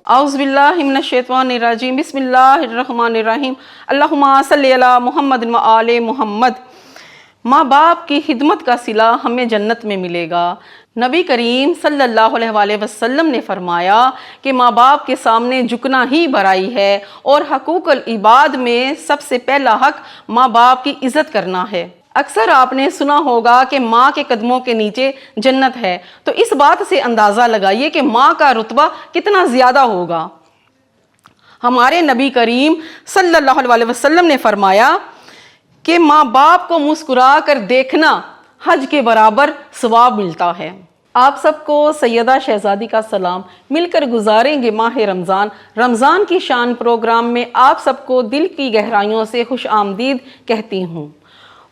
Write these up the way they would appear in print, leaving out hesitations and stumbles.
اعوذ باللہ من الشیطان الرجیم، بسم اللہ الرحمن الرحیم، اللہم صلی علی محمد و آل محمد۔ ماں باپ کی خدمت کا صلہ ہمیں جنت میں ملے گا۔ نبی کریم صلی اللہ علیہ وآلہ وسلم نے فرمایا کہ ماں باپ کے سامنے جھکنا ہی برائی ہے، اور حقوق العباد میں سب سے پہلا حق ماں باپ کی عزت کرنا ہے۔ اکثر آپ نے سنا ہوگا کہ ماں کے قدموں کے نیچے جنت ہے، تو اس بات سے اندازہ لگائیے کہ ماں کا رتبہ کتنا زیادہ ہوگا۔ ہمارے نبی کریم صلی اللہ علیہ وسلم نے فرمایا کہ ماں باپ کو مسکرا کر دیکھنا حج کے برابر ثواب ملتا ہے۔ آپ سب کو سیدہ شہزادی کا سلام، مل کر گزاریں گے ماہ رمضان۔ رمضان کی شان پروگرام میں آپ سب کو دل کی گہرائیوں سے خوش آمدید کہتی ہوں۔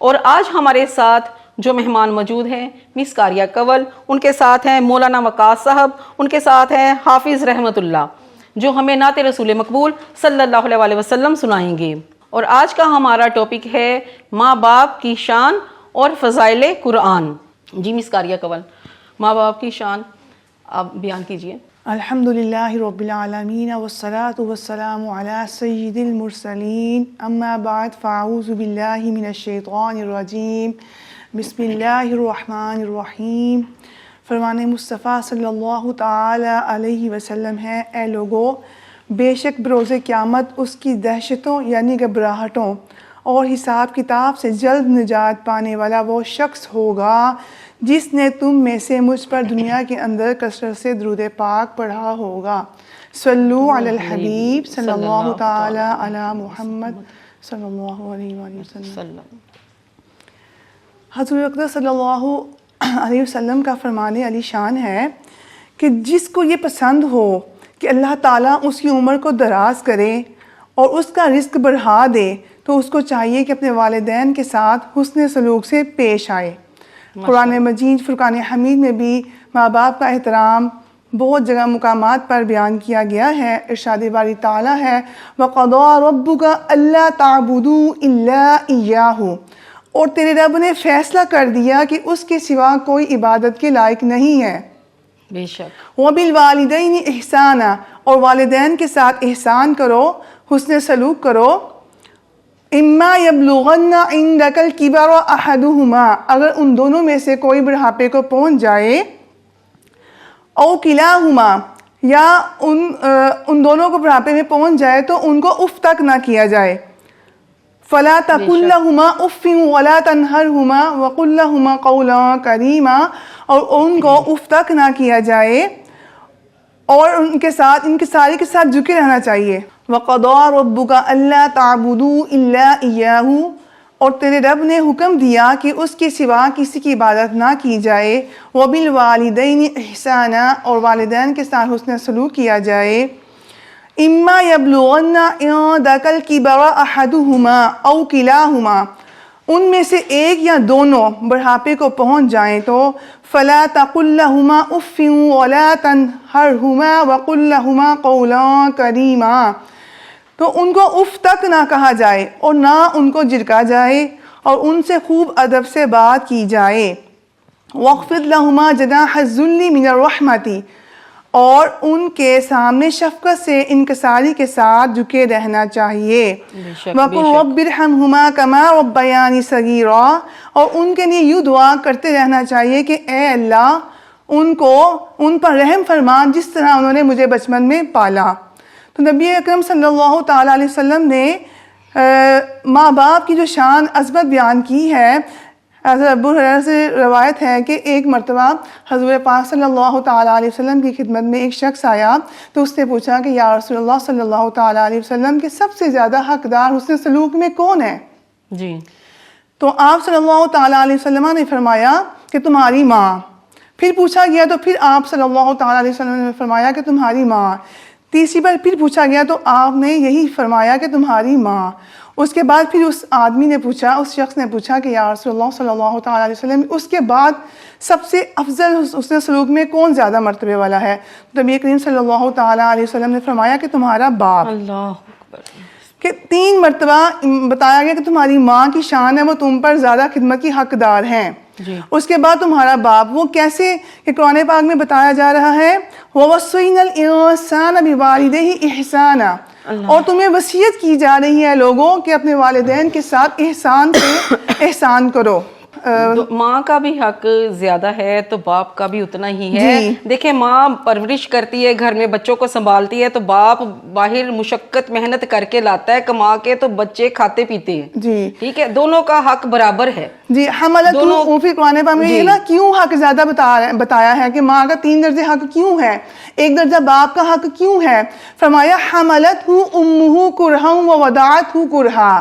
اور آج ہمارے ساتھ جو مہمان موجود ہیں مس کاریہ کنول، ان کے ساتھ ہیں مولانا وقاص صاحب، ان کے ساتھ ہیں حافظ رحمت اللہ، جو ہمیں نعت رسول مقبول صلی اللہ علیہ وسلم سنائیں گے۔ اور آج کا ہمارا ٹاپک ہے ماں باپ کی شان اور فضائل قرآن۔ جی مس کاریہ کنول، ماں باپ کی شان آپ بیان کیجئے۔ الحمدللہ رب العالمین والصلاة والسلام علی سید المرسلین، اما بعد فاعوذ باللہ من الشیطان الرجیم، بسم اللہ الرحمن الرحیم۔ فرمان مصطفیٰ صلی اللہ تعالی علیہ وسلم ہے، اے لوگو، بے شک بروز قیامت اس کی دہشتوں یعنی گھبراہٹوں اور حساب کتاب سے جلد نجات پانے والا وہ شخص ہوگا جس نے تم میں سے مجھ پر دنیا کے اندر کثرت سے درود پاک پڑھا ہوگا۔ صلو علی الحبیب صلی اللہ تعالی علی محمد صلی اللہ علیہ وآلہ وسلم۔ حضور اقدس صلی اللہ علیہ وسلم کا فرمان علی شان ہے کہ جس کو یہ پسند ہو کہ اللہ تعالیٰ اس کی عمر کو دراز کرے اور اس کا رزق بڑھا دے، تو اس کو چاہیے کہ اپنے والدین کے ساتھ حسن سلوک سے پیش آئے۔ قرآن مجید فرقان حمید میں بھی ماں باپ کا احترام بہت جگہ مقامات پر بیان کیا گیا ہے۔ ارشاد باری تعالیٰ ہے وَقَضَىٰ رَبُّكَ أَلَّا تَعْبُدُوا إِلَّا إِيَّاهُ، اور تیرے رب نے فیصلہ کر دیا کہ اس کے سوا کوئی عبادت کے لائق نہیں ہے۔ بے شک۔ وَبِالْوَالِدَيْنِ إِحْسَانًا، اور والدین کے ساتھ احسان کرو، حسن سلوک کرو۔ اما یبلغن عندک الکبر احدہما، اگر ان دونوں میں سے کوئی بڑھاپے کو پہنچ جائے، او کلاہما، یا ان دونوں کو بڑھاپے میں پہنچ جائے تو ان کو اف تک نہ کیا جائے۔ فلا تقل لہما اف ولا تنہرہما وقل لہما قولا کریما، اور ان کو اف تک نہ کیا جائے اور ان کے ساتھ انکساری کے ساتھ جھکے رہنا چاہیے۔ وَقَضَىٰ رَبُّكَ أَلَّا تَعْبُدُوا إِلَّا إِيَّاهُ، اور تیرے رب نے حکم دیا کہ اس کے سوا کسی کی عبادت نہ کی جائے۔ وَبِالْوَالِدَيْنِ إِحْسَانًا، اور والدین کے ساتھ حسن سلوک کیا جائے۔ إِمَّا يَبْلُغَنَّ عِندَكَ الْكِبَرَ أَحَدُهُمَا أَوْ كِلَاهُمَا، ان میں سے ایک یا دونوں بڑھاپے کو پہنچ جائیں تو فلا تقل لهما اف ولا تنہرهما وقل لهما قولا کریما، تو ان کو اف تک نہ کہا جائے اور نہ ان کو جھڑکا جائے اور ان سے خوب ادب سے بات کی جائے۔ واخفض لهما جناح الذل من الرحمة، اور ان کے سامنے شفقت سے انکساری کے ساتھ جھکے رہنا چاہیے۔ وَقُلْ رَبِّ ارْحَمْهُمَا كَمَا رَبَّيَانِي صَغِيرًا، اور ان کے لیے یوں دعا کرتے رہنا چاہیے کہ اے اللہ ان پر رحم فرما جس طرح انہوں نے مجھے بچپن میں پالا۔ تو نبی اکرم صلی اللہ تعالیٰ علیہ وسلم نے ماں باپ کی جو شان عظمت بیان کی ہے، حضرت ابو ہریرہ سے روایت ہے کہ ایک مرتبہ حضور پاک صلی اللہ تعالیٰ علیہ وسلم کی خدمت میں ایک شخص آیا تو اس نے پوچھا کہ یا رسول اللہ صلی اللہ تعالیٰ علیہ وسلم کے سب سے زیادہ حقدار حسن سلوک میں کون ہے؟ جی، تو آپ صلی اللہ تعالیٰ علیہ وسلم نے فرمایا کہ تمہاری ماں۔ پھر پوچھا گیا تو پھر آپ صلی اللہ تعالیٰ علیہ وسلم نے فرمایا کہ تمہاری ماں۔ تیسری بار پھر پوچھا گیا تو آپ نے یہی فرمایا کہ تمہاری ماں۔ اس کے بعد پھر اس آدمی نے پوچھا، اس شخص نے پوچھا کہ یا رسول اللہ صلی اللہ تعالیٰ علیہ وسلم، اس کے بعد سب سے افضل حسن سلوک میں کون زیادہ مرتبے والا ہے؟ تو نبی کریم صلی اللہ تعالیٰ علیہ وسلم نے فرمایا کہ تمہارا باپ۔ اللہ اکبر۔ کہ 3 مرتبہ بتایا گیا کہ تمہاری ماں کی شان ہے، وہ تم پر زیادہ خدمت کی حقدار ہیں۔ جی۔ اس کے بعد تمہارا باپ، وہ کیسے کہ قرآن پاک میں بتایا جا رہا ہے وَوَصَّيْنَا الْإِنسَانَ بِوَالِدَيْهِ إِحْسَانًا، اور تمہیں وصیت کی جا رہی ہے لوگوں کہ اپنے والدین کے ساتھ احسان سے احسان کرو۔ ماں کا بھی حق زیادہ ہے تو باپ کا بھی اتنا ہی ہے۔ دیکھیں ماں پرورش کرتی ہے، گھر میں بچوں کو سنبھالتی ہے، تو باپ باہر مشقت محنت کر کے لاتا ہے کما کے، تو بچے کھاتے پیتے ہیں۔ جی ٹھیک ہے، دونوں کا حق برابر ہے۔ جی، حملتہ فی قرآن پاک میں یہ نا کیوں حق زیادہ بتایا ہے کہ ماں کا 3 درجے حق کیوں ہے، 1 درجہ باپ کا حق کیوں ہے؟ فرمایا حملتہ امہ کرہا ووضعتہ کرہا،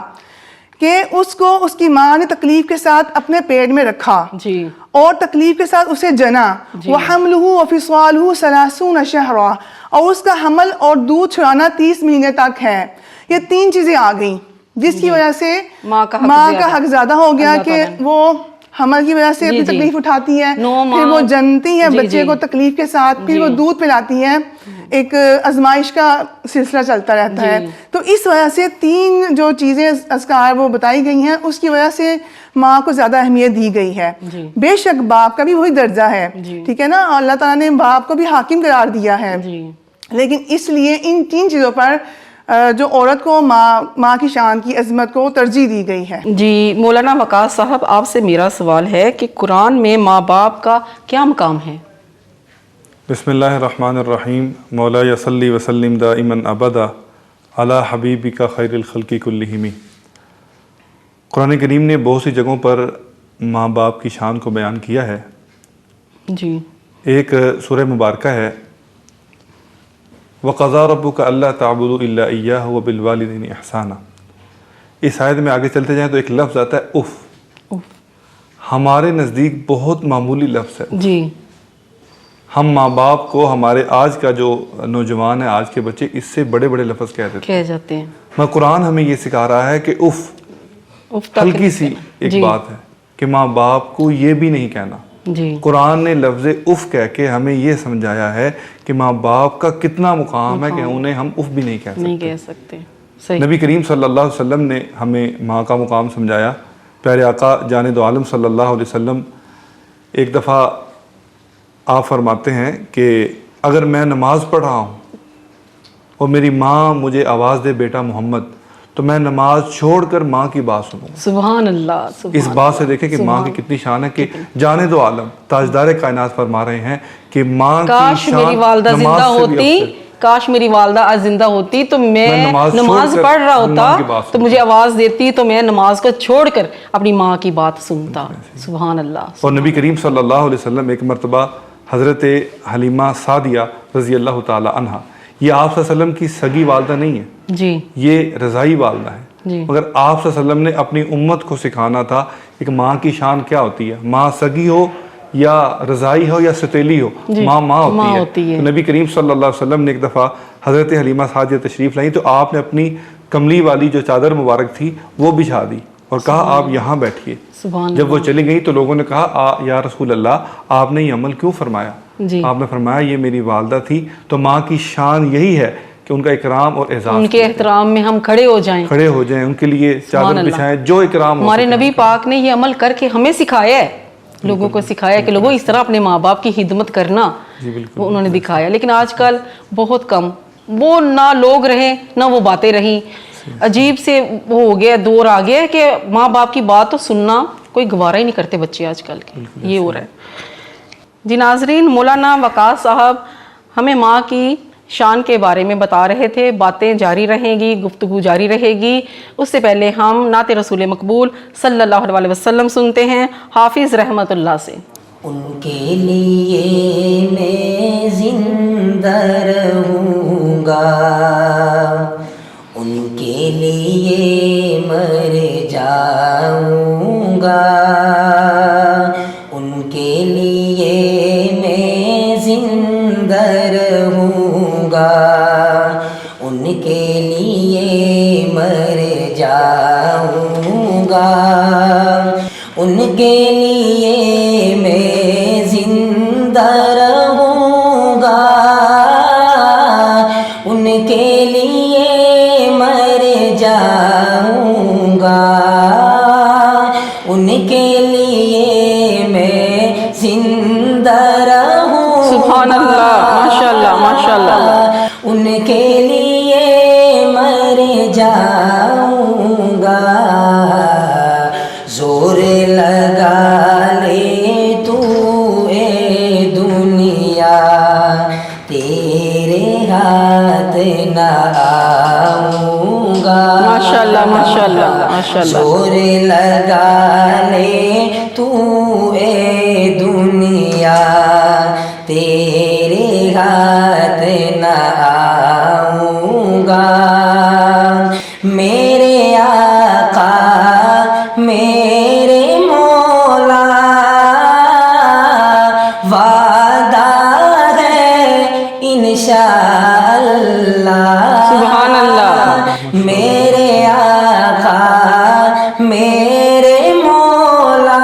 کہ اس کو اس کی ماں نے تکلیف کے ساتھ اپنے پیٹ میں رکھا جی، اور تکلیف کے ساتھ اسے جنا، وحملہ وفصالہ 30 شہرا، اور اس کا حمل اور دودھ چھڑانا 30 مہینے تک ہے۔ یہ 3 چیزیں آ گئیں جس کی وجہ سے ماں کا حق زیادہ ہو گیا کہ وہ حمل کی وجہ سے اپنی تکلیف اٹھاتی ہے، پھر وہ جنتی ہے بچے کو تکلیف کے ساتھ، پھر وہ دودھ پلاتی ہے، ایک آزمائش کا سلسلہ چلتا رہتا ہے۔ تو اس وجہ سے 3 جو چیزیں اذکار وہ بتائی گئی ہیں، اس کی وجہ سے ماں کو زیادہ اہمیت دی گئی ہے۔ بے شک باپ کا بھی وہی درجہ ہے، ٹھیک ہے نا، اللہ تعالیٰ نے باپ کو بھی حاکم قرار دیا ہے، لیکن اس لیے ان 3 چیزوں پر جو عورت کو ماں کی شان کی عظمت کو ترجیح دی گئی ہے۔ جی مولانا وقاص صاحب، آپ سے میرا سوال ہے کہ قرآن میں ماں باپ کا کیا مقام ہے؟ بسم اللہ الرحمن الرحیم، مولا صلی وسلم دائما ابدا علی حبیبک خیر الخلق کلہم۔ قرآن کریم نے بہت سی جگہوں پر ماں باپ کی شان کو بیان کیا ہے۔ جی، ایک سورہ مبارکہ ہے وَقَضَىٰ رَبُّكَ أَلَّا تَعْبُدُوا إِلَّا إِيَّاهُ وَبِالْوَالِدَيْنِ إِحْسَانًا۔ اس آیت میں آگے چلتے جائیں تو ایک لفظ آتا ہے اف۔ ہمارے نزدیک بہت معمولی لفظ ہے۔ جی، ہم ماں باپ کو، ہمارے آج کا جو نوجوان ہے، آج کے بچے اس سے بڑے بڑے لفظ کہہ جاتے ہیں۔ مگر قرآن ہمیں یہ سکھا رہا ہے کہ اف ہلکی سی ایک بات ہے کہ ماں باپ کو یہ بھی نہیں کہنا۔ قرآن نے لفظ اف کہہ کے ہمیں یہ سمجھایا ہے کہ ماں باپ کا کتنا مقام ہے کہ انہیں ہم اف بھی نہیں کہہ سکتے۔ نبی کریم صلی اللہ علیہ وسلم نے ہمیں ماں کا مقام سمجھایا۔ پیارے آقا جان دو عالم صلی اللہ علیہ وسلم ایک دفعہ آپ فرماتے ہیں کہ اگر میں نماز پڑھ رہا ہوں اور میری ماں مجھے آواز دے بیٹا محمد، تو میں نماز چھوڑ کر ماں کی بات سنوں۔ سبحان اللہ۔ اس بات سے دیکھیں کہ ماں کی کتنی شان ہے کہ جانے دو عالم تاجدار کائنات فرما رہے ہیں کہ ماں کی شان کاش میری والدہ آج زندہ ہوتی تو میں نماز پڑھ رہا ہوتا تو مجھے آواز دیتی تو میں نماز کو چھوڑ کر اپنی ماں کی بات سنتا۔ سبحان اللہ۔ اور نبی کریم صلی اللہ علیہ وسلم ایک مرتبہ حضرت حلیمہ سعدیہ رضی اللہ تعالی عنہا، یہ آپ صلی اللہ علیہ وسلم کی سگی والدہ نہیں ہے جی، یہ رضائی والدہ ہے، مگر آپ صلی اللہ علیہ وسلم نے اپنی امت کو سکھانا تھا کہ ماں کی شان کیا ہوتی ہے، ماں سگی ہو یا رضائی ہو یا ستیلی ہو، ماں ہوتی ہے۔ تو نبی کریم صلی اللہ علیہ وسلم نے ایک دفعہ حضرت حلیمہ سعدیہ تشریف لائیں تو آپ نے اپنی کملی والی جو چادر مبارک تھی وہ بچھا دی اور کہا آپ یہاں بیٹھیے۔ جب وہ چلی گئی تو لوگوں نے کہا یا رسول اللہ آپ نے یہ عمل کیوں فرمایا؟ آپ نے فرمایا یہ میری والدہ تھی، تو ماں کی شان یہی ہے کہ ان کا اکرام اور اعزاز، ان کے احترام میں ہم کھڑے ہو جائیں، ان کے لیے چادر بچھائیں، جو اکرام ہمارے نبی پاک نے یہ عمل کر کے ہمیں سکھایا ہے، لوگوں کو سکھایا کہ لوگوں اس طرح اپنے ماں باپ کی خدمت کرنا، وہ انہوں نے دکھایا۔ لیکن آج کل بہت کم، وہ نہ لوگ رہیں نہ وہ باتیں رہیں، عجیب سے وہ ہو گیا، دور آ گیا کہ ماں باپ کی بات تو سننا کوئی گوارا ہی نہیں کرتے بچے آج کل کے، یہ ہو رہا ہے۔ جی ناظرین، مولانا وقاص صاحب ہمیں ماں کی شان کے بارے میں بتا رہے تھے، باتیں جاری رہیں گی، گفتگو جاری رہے گی۔ اس سے پہلے ہم نعت رسول مقبول صلی اللہ علیہ وسلم سنتے ہیں حافظ رحمت اللہ سے۔ ان کے لیے میں زندہ رہوں گا، ان کے لیے مر جاؤں گا، ان کے لیے میں زندہ رہوں گا، ان کے لیے مر جاؤں گا، ان کے لیے میں زندہ رہوں گا، ان کے لیے مر جاؤں گا، ان کے لیے زندہ رہوں سبحان اللہ، ماشاء اللہ ماشاء اللہ، ان کے لیے مر جاؤں گا، زور لگا لے تو اے دنیا، تیرے ہاتھ نہ آؤں گا، ماشاء اللہ ماشاء اللہ ماشاء اللہ، زور لگا لے تو اے دنیا، تیرے ہاتھ نہ آؤں گا، میرے آقا میرے مولا، وعدہ ہے انشاءاللہ، سبحان اللہ، میرے آقا میرے مولا،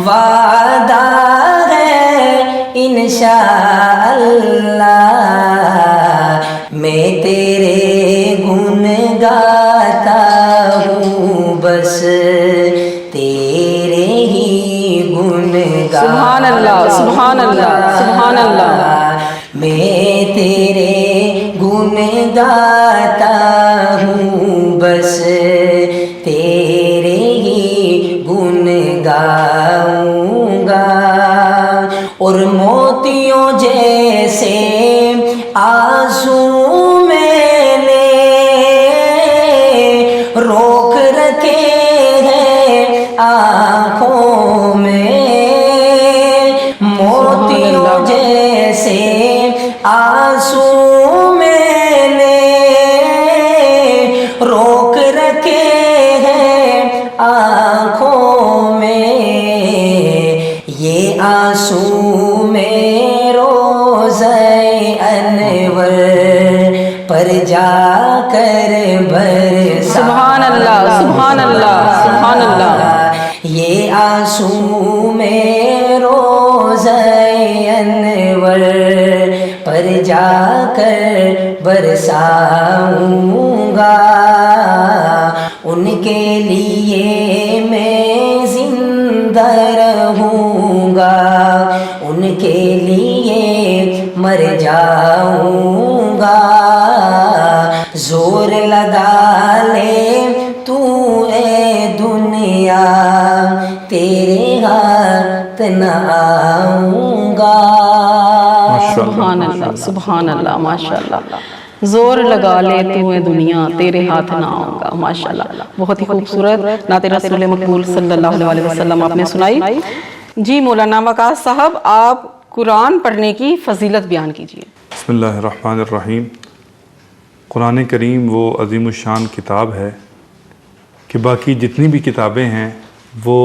وعدہ ہے انشاءاللہ، میں تیرے گن گاتا ہوں، بس تیرے ہی گن گاتا، سبحان اللہ سبحان اللہ سبحان اللہ، میں تیرے گن گاتا ہوں، بس تیرے ہی گن گاؤں گا، اور موتیوں جیسے آنسو میں نے روک رکھے ہیں آنکھوں میں، موتیوں جیسے آنسو میں نے روک رکھے ہیں آنکھوں میں، یہ آنسو میں روزہ انور پر جا کر برسا، سبحان اللہ سبحان اللہ سبحان اللہ، یہ آنسو میں روزہ انور پر جا کر برساؤں گا، ان کے لیے میں زندہ رہوں گا، ان کے لیے مر جاؤں گا، زور لگا لے تو اے دنیا، تیرے ہاتھ نہ آؤں گا، سبحان اللہ سبحان اللہ ماشاء اللہ، زور لگا لے تو اے دنیا، تیرے ہاتھ نہ آؤں گا، ماشاء اللہ، بہت ہی خوبصورت نعت رسول مقبول صلی اللہ علیہ وسلم آپ نے سنائی۔ جی مولانا وقاص صاحب، آپ قرآن پڑھنے کی فضیلت بیان کیجیے۔ بسم اللہ الرحمن الرحیم۔ قرآن کریم وہ عظیم الشان کتاب ہے کہ باقی جتنی بھی کتابیں ہیں وہ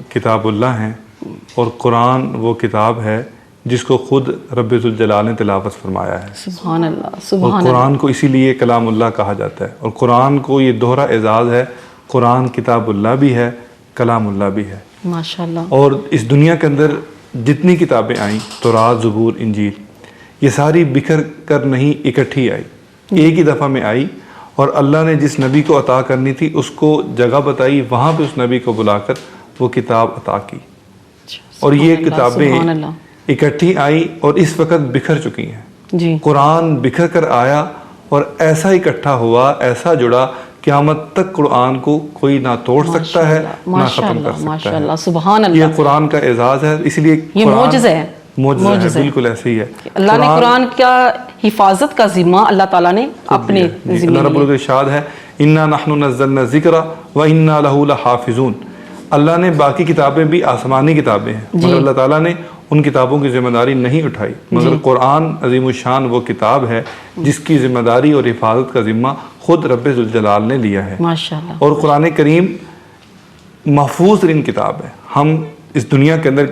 کتاب اللہ ہیں، اور قرآن وہ کتاب ہے جس کو خود رب ذوالجلال نے تلاوت فرمایا ہے، سبحان اللہ اور سبحان اللہ، قرآن کو اسی لیے کلام اللہ کہا جاتا ہے، اور قرآن کو یہ دوہرا اعزاز ہے، قرآن کتاب اللہ بھی ہے، کلام اللہ بھی ہے۔ ماشاء اللہ، اور اس دنیا کے اندر جتنی کتابیں آئیں، تورات، زبور، انجیل، یہ ساری بکھر کر نہیں اکٹھی آئی، ایک ہی دفعہ میں آئی، اور اللہ نے جس نبی کو عطا کرنی تھی اس کو جگہ بتائی، وہاں پہ اس نبی کو بلا کر وہ کتاب عطا کی، اور یہ کتابیں سبحان اللہ، اکٹھی آئی اور اس وقت بکھر چکی ہیں۔ جی قرآن بکھر کر آیا اور ایسا اکٹھا ہوا، ایسا جڑا، قیامت تک قرآن کو کوئی نہ توڑ سکتا ہے نہ ختم کر سکتا ماشاء ہے۔ اللہ سبحان یہ اللہ، قرآن کا اعزاز ہے، اس لیے یہ قرآن معجزہ ہے، معجزہ ہے، بالکل ایسے ہی ہے۔ اللہ نے قرآن کا حفاظت کا ذمہ اللہ تعالیٰ نے اپنے جی، ذمہ اللہ رب العزت ارشاد ہے، اِنَّا نَحْنُ نَزَّلْنَا الذِّكْرَ وَإِنَّا لَهُ لَحَافِظُونَ۔ اللہ نے باقی کتابیں بھی آسمانی کتابیں ہیں، مگر اللہ تعالیٰ نے ان کتابوں کی ذمہ داری نہیں اٹھائی، مگر قرآن عظیم الشان وہ کتاب ہے جس کی ذمہ داری اور حفاظت کا ذمہ خود رب ذوالجلال نے لیا ہے۔ ماشاء اللہ، اور قرآن کریم محفوظ ترین کتاب ہے۔ ہم اس دنیا کے اندر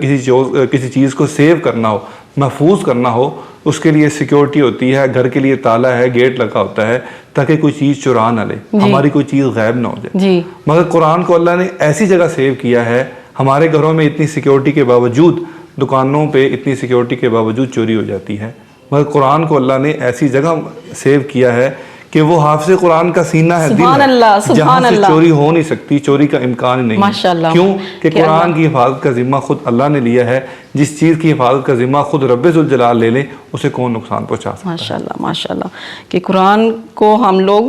کسی چیز کو سیو کرنا ہو، محفوظ کرنا ہو، اس کے لیے سیکیورٹی ہوتی ہے، گھر کے لیے تالا ہے، گیٹ لگا ہوتا ہے تاکہ کوئی چیز چرا نہ لے، ہماری کوئی چیز غائب نہ ہو جائے۔ جی مگر قرآن کو اللہ نے ایسی جگہ سیو کیا ہے، ہمارے گھروں میں اتنی سیکیورٹی کے باوجود، دکانوں پہ اتنی سیکیورٹی کے باوجود چوری ہو جاتی ہے، مگر قرآن کو اللہ نے ایسی جگہ سیو کیا ہے کہ کہ وہ حافظ قرآن کا سینہ ہے، دل سبحان ہے، اللہ، سبحان جہاں سے اللہ۔ چوری ہو نہیں سکتی، چوری کا امکان ہی نہیں ہے۔ ماشاءاللہ۔ کیوں کہ کہ قرآن کی حفاظت کا ذمہ خود اللہ نے لیا ہے، جس چیز کی حفاظت کا ذمہ خود رب ذوالجلال لے لے اسے کون نقصان پہنچا سکتا ہے۔ ماشاءاللہ ماشاءاللہ، کہ قرآن کو ہم لوگ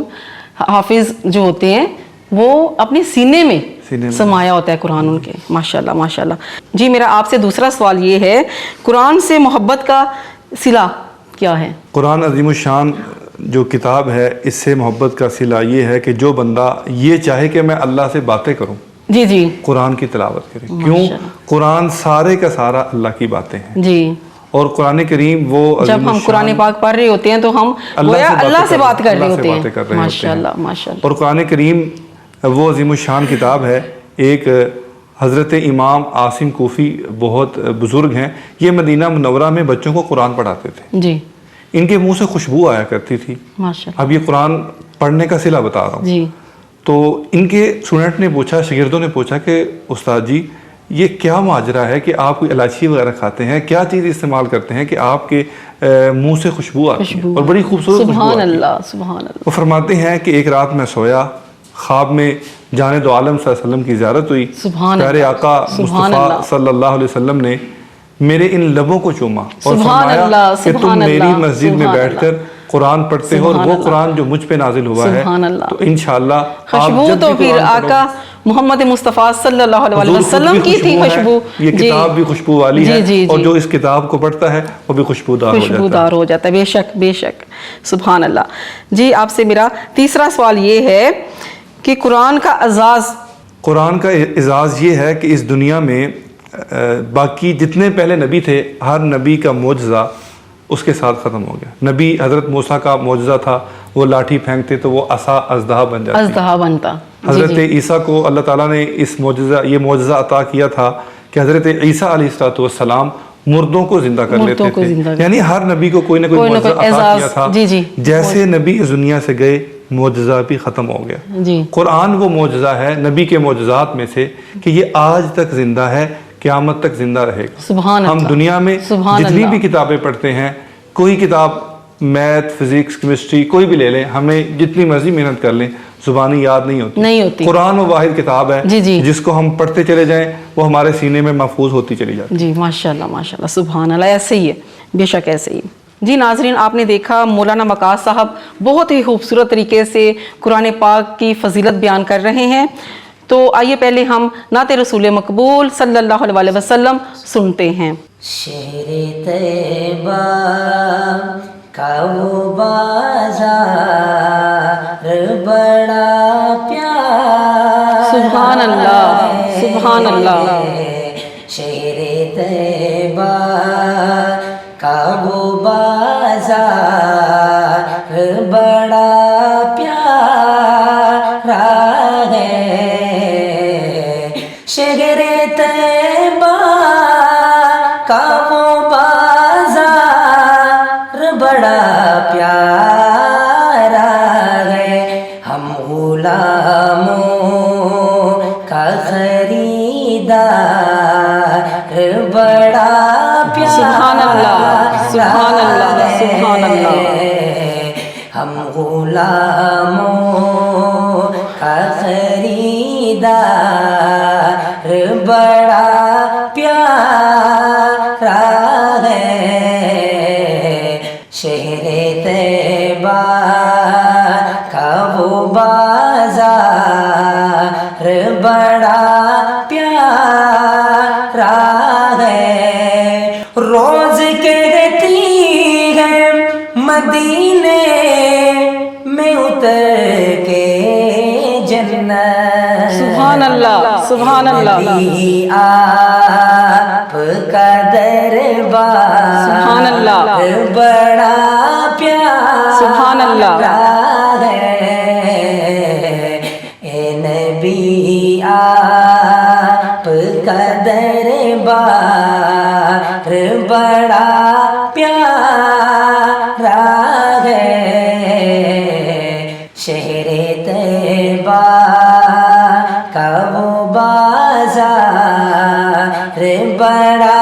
حافظ جو ہوتے ہیں وہ اپنے سینے میں سمایا ہوتا ہے قرآن ان کے۔ ماشاءاللہ ماشاءاللہ۔ جی میرا آپ سے دوسرا سوال یہ ہے، قرآن سے محبت کا صلہ کیا ہے؟ قرآن عظیم الشان جو کتاب ہے، اس سے محبت کا صلہ یہ ہے کہ جو بندہ یہ چاہے کہ میں اللہ سے باتیں کروں، جی جی قرآن کی تلاوت کرے۔ کیوں؟ قرآن سارے کا سارا اللہ کی باتیں ہیں، جی۔ اور قرآن کریم وہ جب ہم قرآن پاک پڑھ رہے ہوتے ہیں تو ہم گویا اللہ سے بات کر رہے ہوتے ہیں۔ ماشاءاللہ ماشاءاللہ۔ اور قرآن کریم وہ عظیم الشان کتاب ہے۔ ایک حضرت امام عاصم کوفی بہت بزرگ ہیں، یہ مدینہ منورہ میں بچوں کو قرآن پڑھاتے تھے، جی ان کے منہ سے خوشبو آیا کرتی تھی۔ ماشاءاللہ۔ اب یہ قرآن پڑھنے کا صلہ بتا رہا ہوں۔ جی تو ان کے اسٹوڈنٹ نے پوچھا، شاگردوں نے پوچھا کہ استاد جی یہ کیا ماجرا ہے کہ آپ کوئی الائچی وغیرہ کھاتے ہیں، کیا چیز استعمال کرتے ہیں کہ آپ کے منہ سے خوشبو آتی ہے اور بڑی خوبصورت خوشبو سبحان آتی ہے؟ اللہ سبحان اللہ۔ وہ فرماتے ہیں کہ ایک رات میں سویا، خواب میں جانے دو عالم صلی اللہ علیہ وسلم کی زیارت ہوئی، سبحان پیارے اللہ، آقا سبحان مصطفیٰ اللہ۔ صلی اللہ علیہ وسلم نے میرے ان لبوں کو چوما اور سبحان فرمایا اللہ، کہ تم سبحان میری اللہ، مسجد میں سبحان بیٹھ کر قرآن پڑھتے ہو اور سبحان وہ اللہ۔ قرآن جو مجھ پہ نازل ہوا ہے، سبحان اللہ۔ تو انشاءاللہ آپ خوشبو جب تو بھی پھر قرآن آقا محمد مصطفیٰ صلی اللہ علیہ حضور خود وسلم بھی کی تھی ہے، خوشبو۔ یہ کتاب بھی خوشبو والی ہے، جی اور جو اس کتاب کو پڑھتا ہے وہ بھی خوشبودار ہو جاتا ہے۔ خوشبودار ہو جاتا ہے، بے شک بے شک، سبحان اللہ۔ جی آپ سے میرا تیسرا سوال یہ ہے کہ قرآن کا اعزاز، قرآن کا اعزاز یہ ہے کہ اس دنیا میں باقی جتنے پہلے نبی تھے، ہر نبی کا معجزہ اس کے ساتھ ختم ہو گیا۔ نبی حضرت موسیٰ کا معجزہ تھا، وہ لاٹھی پھینکتے تو وہ عصا اژدہا بن جاتی۔ اژدہا بنتا۔ حضرت عیسیٰ کو اللہ تعالیٰ نے یہ معجزہ عطا کیا تھا کہ حضرت عیسیٰ علیہ السلام مردوں کو زندہ کر لیتے تھے، یعنی ہر نبی کو کوئی نہ کوئی معجزہ عطا کیا تھا۔ جیسے نبی اس دنیا سے گئے، معجزہ بھی ختم ہو گیا۔ قرآن وہ معجزہ ہے نبی کے معجزات میں سے کہ یہ آج تک زندہ ہے، قیامت تک زندہ رہے گا۔ سبحان اللہ۔ ہم دنیا میں جتنی بھی کتابیں پڑھتے ہیں، کوئی کتاب میتھ، فزکس، کیمسٹری کوئی بھی لے لیں، ہمیں جتنی مرضی محنت کر لیں زبانی یاد نہیں ہوتی۔ قرآن وہ واحد کتاب ہے جس کو ہم پڑھتے چلے جائیں وہ ہمارے سینے میں محفوظ ہوتی چلی جاتی ہے۔ جی ماشاءاللہ ماشاءاللہ، سبحان اللہ، ایسے ہی ہے، بے شک ایسے ہی۔ جی ناظرین، آپ نے دیکھا مولانا مقاص صاحب بہت ہی خوبصورت طریقے سے قرآن پاک کی فضیلت بیان کر رہے ہیں۔ تو آئیے پہلے ہم نعت رسول مقبول صلی اللہ علیہ وسلم سنتے ہیں۔ شہر طیبہ کا وہ بازار بڑا پیارا، سبحان اللہ سبحان اللہ۔ شہر طیبہ کا وہ بازار بڑا پیارا ہے، شہر طیبہ کا وہ بازار بڑا پیارا ہے، ہم غلاموں کا خریدار بڑا پیارا، سبحان اللہ سبحان اللہ سبحان اللہ۔ ہم غلاموں کا خریدار بڑا پیارا ہے، شہر طیبہ کا وہ بازار بڑا پیارا ہے، روز کہتی ہے مدینے میں اتر کے جنت، سبحان اللہ سبحان اللہ۔ نبی آپ کا دربار سبحان اللہ بڑا پیارا سبحان اللہ۔ ہے، اے نبی آپ کا دربار بڑا پیارا ہے، شہر طیبہ کا وہ بازار بڑا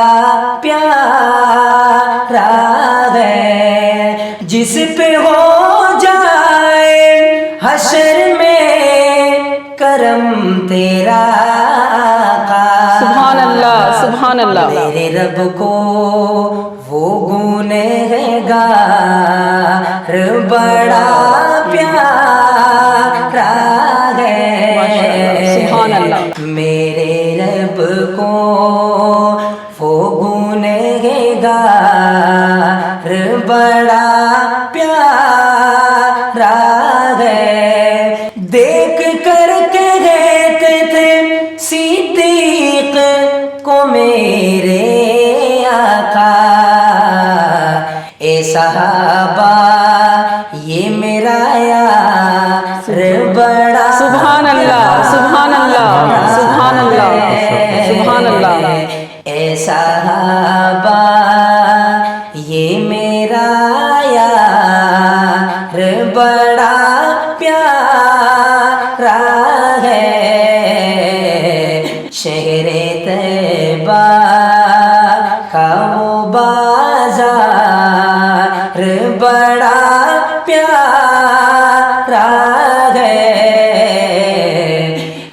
پیارا ہے، جس پہ ہو جائے تیرا آقا سبحان اللہ سبحان اللہ میرے رب کو وہ گنہگار بڑا پیارا ہے سبحان اللہ میرے رب کو وہ گنہگار بڑا پیارا ہے دیکھ کر کہتے تھے صدیق کو میرے آقا اے صحابہ یہ میرا یار بڑا سبحان اللہ سبحان اللہ سبحان اللہ سبحان اللہ اے صحابہ یہ میرا یار بڑا پیارا ہے شہر طیبہ کا وہ بازار بڑا پیارا ہے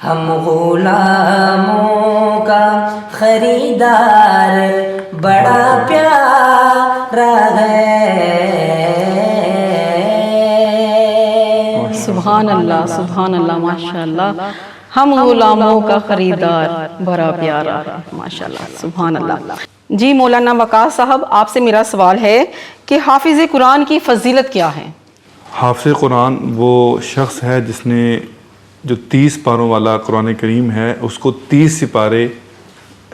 ہم غلاموں کا خریدار بڑا پیارا ہے سبحان اللہ سبحان اللہ ماشاء اللہ ہم غلاموں کا خریدار بڑا پیارا ہے ماشاء اللہ سبحان اللہ جی مولانا وقاص صاحب آپ سے میرا سوال ہے کہ حافظ قرآن کی فضیلت کیا ہے؟ حافظ قرآن وہ شخص ہے جس نے جو 30 پاروں والا قرآن کریم ہے اس کو 30 سپارے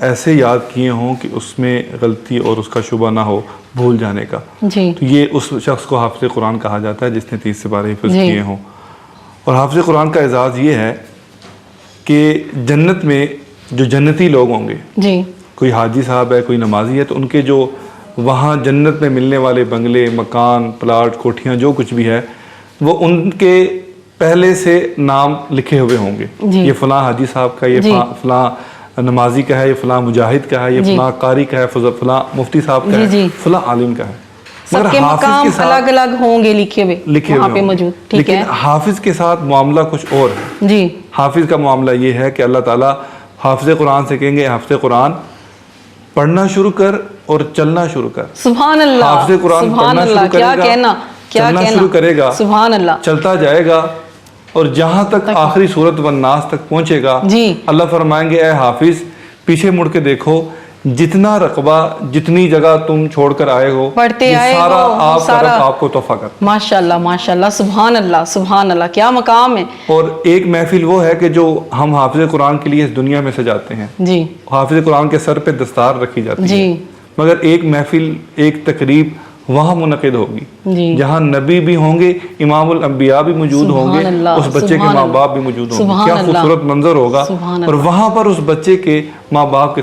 ایسے یاد کیے ہوں کہ اس میں غلطی اور اس کا شبہ نہ ہو بھول جانے کا جی تو یہ اس شخص کو حافظ قرآن کہا جاتا ہے جس نے 30 سپارے حفظ جی کیے ہوں اور حافظ قرآن کا اعزاز یہ ہے کہ جنت میں جو جنتی لوگ ہوں گے جی کوئی حاجی صاحب ہے کوئی نمازی ہے تو ان کے جو وہاں جنت میں ملنے والے بنگلے مکان پلاٹ کوٹھیاں جو کچھ بھی ہے وہ ان کے پہلے سے نام لکھے ہوئے ہوں گے یہ فلاں حاجی صاحب کا یہ فلاں نمازی کا ہے یہ فلاں مجاہد کا ہے یہ فلاں قاری کا ہے فلاں مفتی صاحب کا ہے فلاں عالم کا ہے سب کے مقام الگ الگ ہوں گے لکھے ہوئے وہاں پہ موجود ٹھیک ہے لیکن حافظ کے ساتھ معاملہ کچھ اور ہے جی حافظ کا معاملہ یہ ہے کہ اللہ تعالیٰ حافظ قرآن سے کہیں گے حافظ قرآن پڑھنا شروع کر اور چلنا شروع کر سبحان اللہ حافظ قرآن پڑھنا شروع کرے گا چلنا شروع کرے گا سبحان اللہ چلتا جائے گا اور جہاں تک آخری سورت والناس تک پہنچے گا اللہ فرمائیں گے اے حافظ پیچھے مڑ کے دیکھو جتنا رقبہ جتنی جگہ تم چھوڑ کر آئے ہو پڑھتے آئے سارا ہو آپ کا رب آپ کو تحفہ کر ماشاءاللہ سبحان اللہ کیا مقام ہے اور ایک محفل وہ ہے کہ جو ہم حافظ قرآن کے لیے اس دنیا میں سجاتے ہیں جی حافظ قرآن کے سر پہ دستار رکھی جاتی ہے مگر ایک محفل ایک تقریب وہاں منعقد ہوگی جہاں نبی بھی ہوں گے امام الانبیاء بھی موجود ہوں گے اس بچے کے ماں باپ بھی موجود ہوں گے کیا خوبصورت منظر ہوگا اور وہاں پر اس بچے کے ماں باپ کے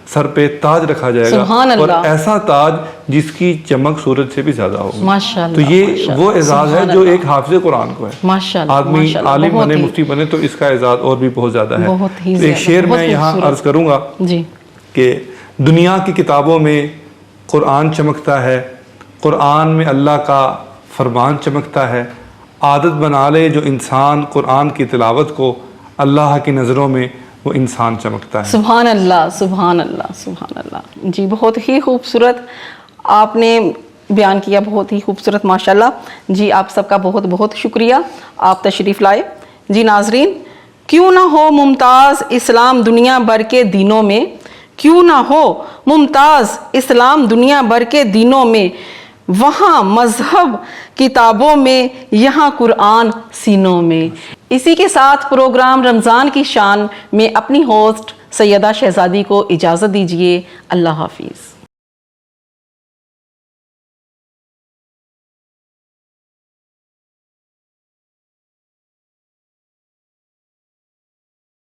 سر پہ تاج رکھا جائے گا اور ایسا تاج جس کی چمک سورج سے بھی زیادہ ہوگی تو یہ وہ اعزاز ہے جو ایک حافظ قرآن کو ہے آدمی عالم بنے مفتی بنے تو اس کا اعزاز اور بھی بہت زیادہ ہے ایک شعر میں یہاں عرض کروں گا کہ دنیا کی کتابوں میں قرآن چمکتا ہے قرآن میں اللہ کا فرمان چمکتا ہے عادت بنا لے جو انسان قرآن کی تلاوت کو اللہ کی نظروں میں وہ انسان چمکتا ہے سبحان اللہ جی بہت ہی خوبصورت آپ نے بیان کیا بہت ہی خوبصورت ماشاءاللہ جی آپ سب کا بہت بہت شکریہ آپ تشریف لائے جی ناظرین کیوں نہ ہو ممتاز اسلام دنیا بھر کے دینوں میں کیوں نہ ہو ممتاز اسلام دنیا بھر کے دینوں میں وہاں مذہب کتابوں میں یہاں قرآن سینوں میں اسی کے ساتھ پروگرام رمضان کی شان میں اپنی ہوسٹ سیدہ شہزادی کو اجازت دیجیے اللہ حافظ